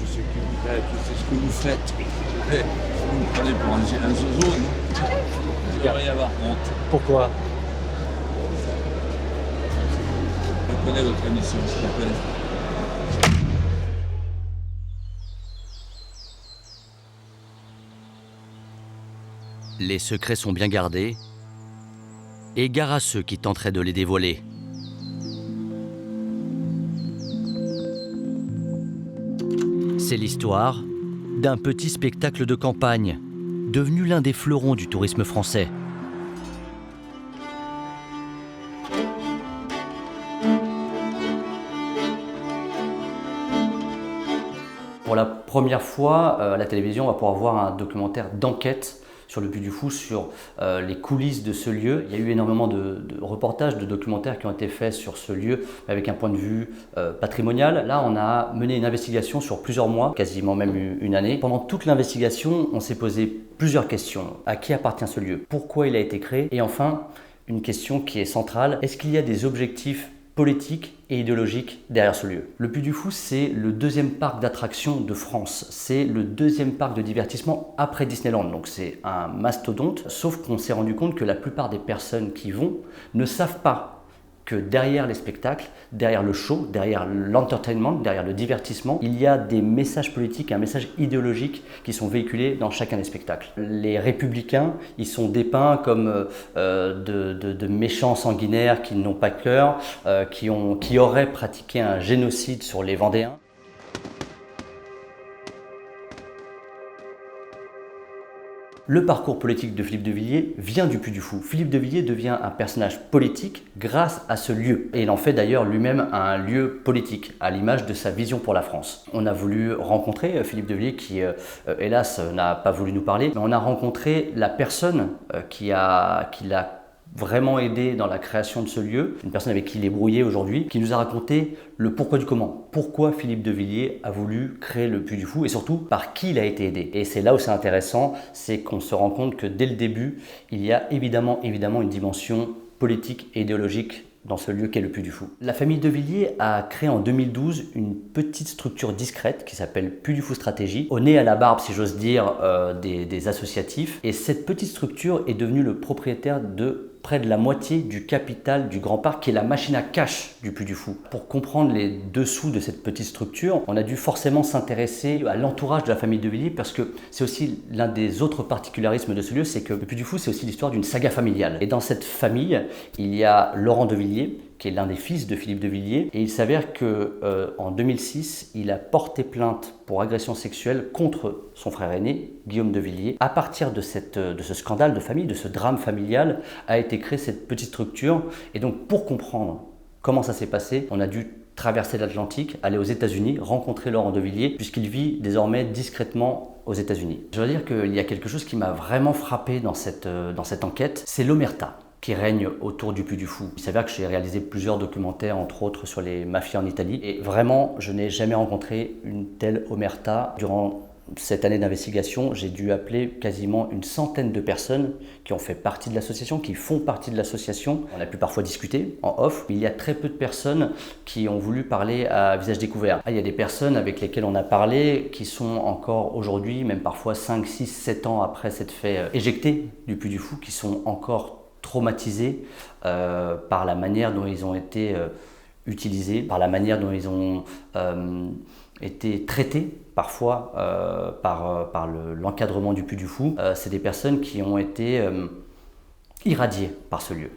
je sais qui vous êtes, je sais ce que vous faites. Et vous me prenez pour un zozo, non? Il ne devrait y avoir honte. Pourquoi? Je connais votre émission, s'il vous plaît. Les secrets sont bien gardés, et gare à ceux qui tenteraient de les dévoiler. C'est l'histoire d'un petit spectacle de campagne, devenu l'un des fleurons du tourisme français. Pour la première fois, à la télévision, on va pouvoir voir un documentaire d'enquête sur le Puy du Fou, sur les coulisses de ce lieu. Il y a eu énormément de reportages, de documentaires qui ont été faits sur ce lieu avec un point de vue patrimonial. Là, on a mené une investigation sur plusieurs mois, quasiment même une année. Pendant toute l'investigation, on s'est posé plusieurs questions. À qui appartient ce lieu? Pourquoi il a été créé? Et enfin, une question qui est centrale, est-ce qu'il y a des objectifs politique et idéologique derrière ce lieu? Le Puy du Fou, c'est le deuxième parc d'attractions de France. C'est le deuxième parc de divertissement après Disneyland. Donc c'est un mastodonte. Sauf qu'on s'est rendu compte que la plupart des personnes qui y vont ne savent pas que derrière les spectacles, derrière le show, derrière l'entertainment, derrière le divertissement, il y a des messages politiques, un message idéologique qui sont véhiculés dans chacun des spectacles. Les républicains, ils sont dépeints comme de méchants sanguinaires qui n'ont pas de cœur, qui auraient pratiqué un génocide sur les Vendéens. Le parcours politique de Philippe de Villiers vient du Puy du Fou. Philippe de Villiers devient un personnage politique grâce à ce lieu. Et il en fait d'ailleurs lui-même un lieu politique, à l'image de sa vision pour la France. On a voulu rencontrer Philippe de Villiers qui, hélas, n'a pas voulu nous parler, mais on a rencontré la personne qui l'a vraiment aidé dans la création de ce lieu, une personne avec qui il est brouillé aujourd'hui, qui nous a raconté le pourquoi du comment. Pourquoi Philippe de Villiers a voulu créer le Puy du Fou et surtout par qui il a été aidé. Et c'est là où c'est intéressant, c'est qu'on se rend compte que dès le début, il y a évidemment une dimension politique et idéologique dans ce lieu qu'est le Puy du Fou. La famille de Villiers a créé en 2012 une petite structure discrète qui s'appelle Puy du Fou Stratégie, au nez à la barbe, si j'ose dire, des associatifs. Et cette petite structure est devenue le propriétaire de près de la moitié du capital du Grand Parc, qui est la machine à cash du Puy du Fou. Pour comprendre les dessous de cette petite structure, on a dû forcément s'intéresser à l'entourage de la famille de Villiers, parce que c'est aussi l'un des autres particularismes de ce lieu, c'est que le Puy du Fou, c'est aussi l'histoire d'une saga familiale. Et dans cette famille, il y a Laurent de Villiers, qui est l'un des fils de Philippe de Villiers. Et il s'avère qu'en 2006, il a porté plainte pour agression sexuelle contre son frère aîné, Guillaume de Villiers. À partir de ce scandale de famille, de ce drame familial, a été créée cette petite structure. Et donc, pour comprendre comment ça s'est passé, on a dû traverser l'Atlantique, aller aux États-Unis, rencontrer Laurent de Villiers, puisqu'il vit désormais discrètement aux États-Unis. Je dois dire qu'il y a quelque chose qui m'a vraiment frappé dans cette enquête, c'est l'omerta qui règne autour du Puy du Fou. Il s'avère que j'ai réalisé plusieurs documentaires, entre autres sur les mafias en Italie, et vraiment, je n'ai jamais rencontré une telle omerta. Durant cette année d'investigation, j'ai dû appeler quasiment une centaine de personnes qui ont fait partie de l'association, qui font partie de l'association. On a pu parfois discuter en off, mais il y a très peu de personnes qui ont voulu parler à visage découvert. Il y a des personnes avec lesquelles on a parlé qui sont encore aujourd'hui, même parfois 5, 6, 7 ans après s'être fait éjecter du Puy du Fou, qui sont encore traumatisés par la manière dont ils ont été utilisés, par la manière dont ils ont été traités parfois par l'encadrement du Puy du Fou. C'est des personnes qui ont été irradiées par ce lieu.